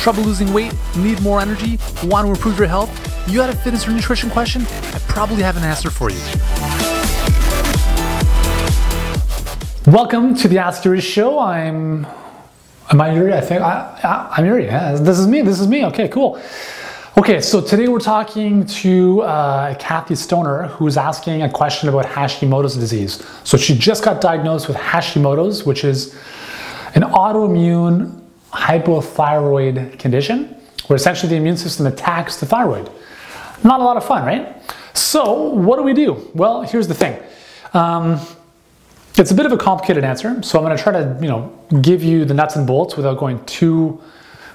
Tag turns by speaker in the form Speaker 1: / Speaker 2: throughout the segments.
Speaker 1: Trouble losing weight? Need more energy? Want to improve your health? You got a fitness or nutrition question? I probably have an answer for you. Welcome to the Ask Yuri show. Am I Yuri? I think I'm Yuri. Yeah, this is me. Okay, cool. Okay, so today we're talking to Kathy Stoner, who's asking a question about Hashimoto's disease. So she just got diagnosed with Hashimoto's, which is an autoimmune hypothyroid condition, where essentially the immune system attacks the thyroid. Not a lot of fun, right? So what do we do? Well, here's the thing. It's a bit of a complicated answer, so I'm going to try to, give you the nuts and bolts without going too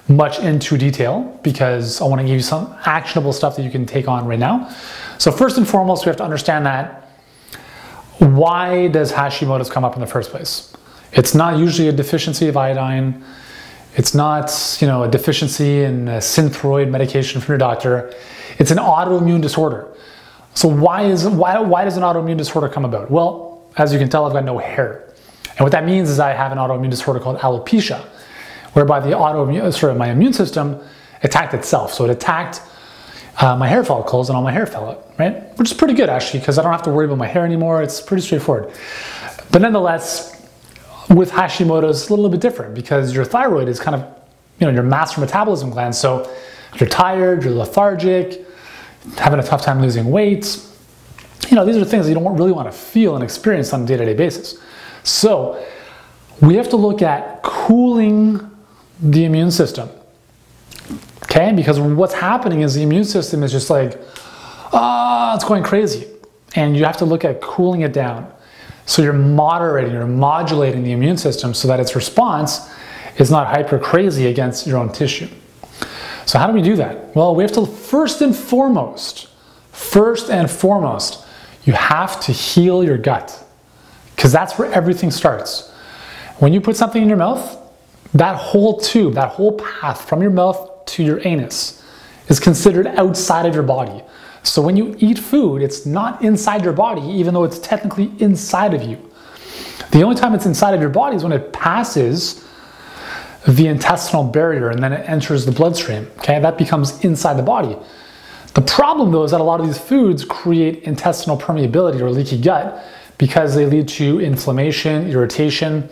Speaker 1: much into detail, because I want to give you some actionable stuff that you can take on right now. So first and foremost, we have to understand that why does Hashimoto's come up in the first place? It's not usually a deficiency of iodine. It's not, a deficiency in a synthroid medication from your doctor. It's an autoimmune disorder. So why does an autoimmune disorder come about? Well, as you can tell, I've got no hair. And what that means is I have an autoimmune disorder called alopecia, whereby my immune system attacked itself. So it attacked my hair follicles and all my hair fell out, right? Which is pretty good actually, because I don't have to worry about my hair anymore. It's pretty straightforward. But nonetheless, with Hashimoto's, it's a little bit different because your thyroid is kind of, your master metabolism gland. So you're tired, you're lethargic, having a tough time losing weight. These are things that you don't really want to feel and experience on a day-to-day basis. So we have to look at cooling the immune system, okay? Because what's happening is the immune system is just like, it's going crazy. And you have to look at cooling it down. So you're modulating the immune system so that its response is not hyper crazy against your own tissue. So how do we do that? Well, we have to first and foremost, you have to heal your gut, because that's where everything starts. When you put something in your mouth, that whole tube, that whole path from your mouth to your anus is considered outside of your body. So when you eat food, it's not inside your body, even though it's technically inside of you. The only time it's inside of your body is when it passes the intestinal barrier and then it enters the bloodstream, okay? That becomes inside the body. The problem though is that a lot of these foods create intestinal permeability or leaky gut because they lead to inflammation, irritation.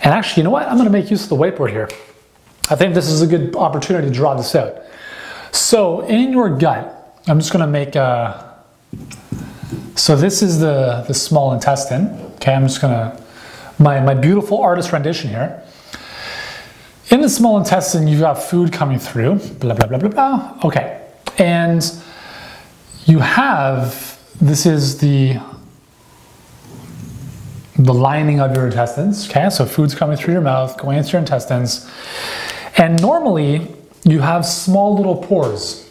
Speaker 1: And actually, you know what? I'm going to make use of the whiteboard here. I think this is a good opportunity to draw this out. So in your gut, I'm just going to make so this is the small intestine. Okay, I'm just going to, my beautiful artist rendition here. In the small intestine, you've got food coming through, blah, blah, blah, blah, blah. Okay, and you have, this is the lining of your intestines, okay? So food's coming through your mouth, going into your intestines. And normally you have small little pores,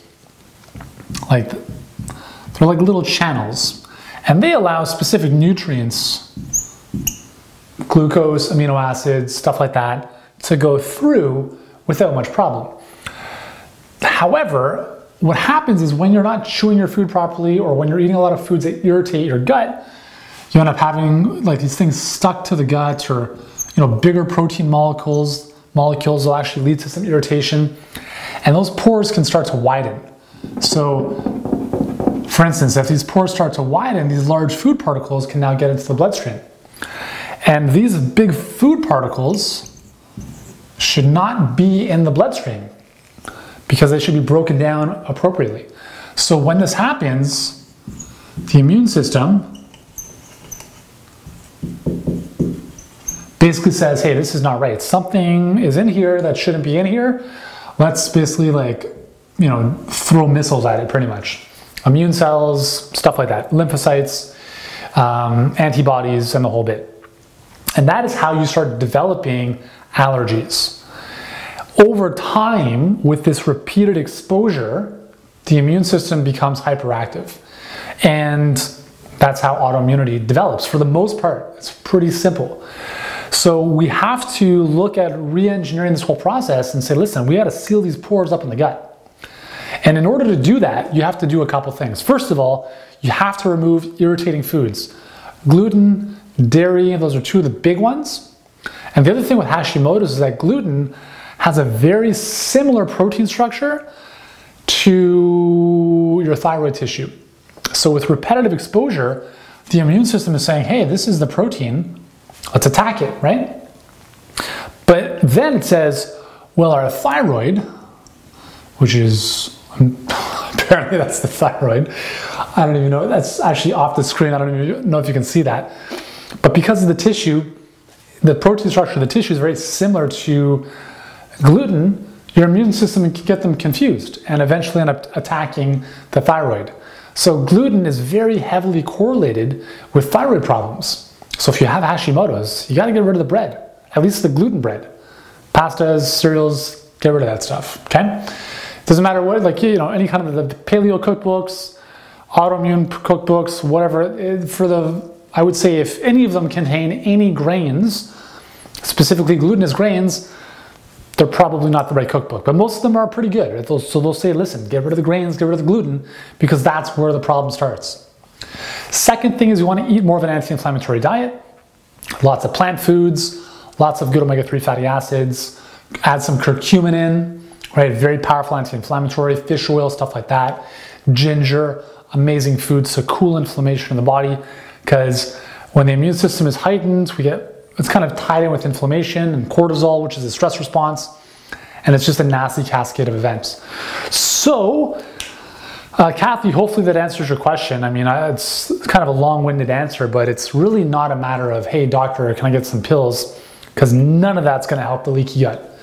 Speaker 1: they're like little channels, and they allow specific nutrients, glucose, amino acids, stuff like that, to go through without much problem. However, what happens is when you're not chewing your food properly, or when you're eating a lot of foods that irritate your gut, you end up having these things stuck to the gut, or bigger protein molecules will actually lead to some irritation, and those pores can start to widen. So for instance, if these pores start to widen, these large food particles can now get into the bloodstream. And these big food particles should not be in the bloodstream because they should be broken down appropriately. So when this happens, the immune system basically says, hey, this is not right. Something is in here that shouldn't be in here. Let's basically throw missiles at it pretty much. Immune cells, stuff like that, lymphocytes, antibodies, and the whole bit. And that is how you start developing allergies. Over time, with this repeated exposure, the immune system becomes hyperactive. And that's how autoimmunity develops. For the most part, it's pretty simple. So we have to look at re-engineering this whole process and say, listen, we got to seal these pores up in the gut. And in order to do that, you have to do a couple things. First of all, you have to remove irritating foods. Gluten, dairy, those are two of the big ones. And the other thing with Hashimoto's is that gluten has a very similar protein structure to your thyroid tissue. So with repetitive exposure, the immune system is saying, hey, this is the protein, let's attack it, right? But then it says, well, our thyroid, which is, apparently that's the thyroid. I don't even know, that's actually off the screen. I don't even know if you can see that. But because of the tissue, the protein structure of the tissue is very similar to gluten, your immune system can get them confused and eventually end up attacking the thyroid. So gluten is very heavily correlated with thyroid problems. So if you have Hashimoto's, you got to get rid of the bread, at least the gluten bread. Pastas, cereals, get rid of that stuff, okay? Doesn't matter what, like, you know, any kind of the paleo cookbooks, autoimmune cookbooks, whatever, I would say if any of them contain any grains, specifically glutinous grains, they're probably not the right cookbook, but most of them are pretty good. So they'll say, listen, get rid of the grains, get rid of the gluten, because that's where the problem starts. Second thing is you want to eat more of an anti-inflammatory diet. Lots of plant foods, lots of good omega-3 fatty acids, add some curcumin in, right? Very powerful anti-inflammatory, fish oil, stuff like that. Ginger, amazing food to cool inflammation in the body, because when the immune system is heightened, it's kind of tied in with inflammation and cortisol, which is a stress response, and it's just a nasty cascade of events. So, Kathy, hopefully that answers your question. I mean, it's kind of a long-winded answer, but it's really not a matter of, hey, doctor, can I get some pills? Because none of that's going to help the leaky gut.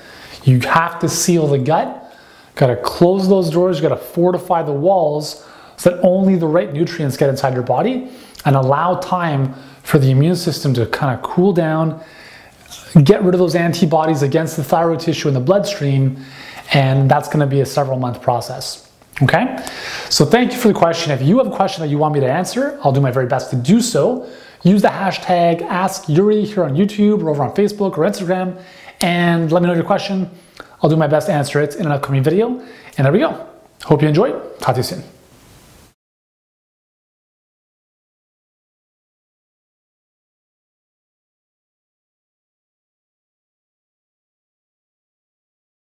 Speaker 1: You have to seal the gut, got to close those doors, you got to fortify the walls so that only the right nutrients get inside your body and allow time for the immune system to kind of cool down, get rid of those antibodies against the thyroid tissue in the bloodstream, and that's going to be a several-month process. Okay? So thank you for the question. If you have a question that you want me to answer, I'll do my very best to do so. Use the hashtag AskYuri here on YouTube or over on Facebook or Instagram, and let me know your question. I'll do my best to answer it in an upcoming video. And there we go. Hope you enjoyed. Talk to you soon.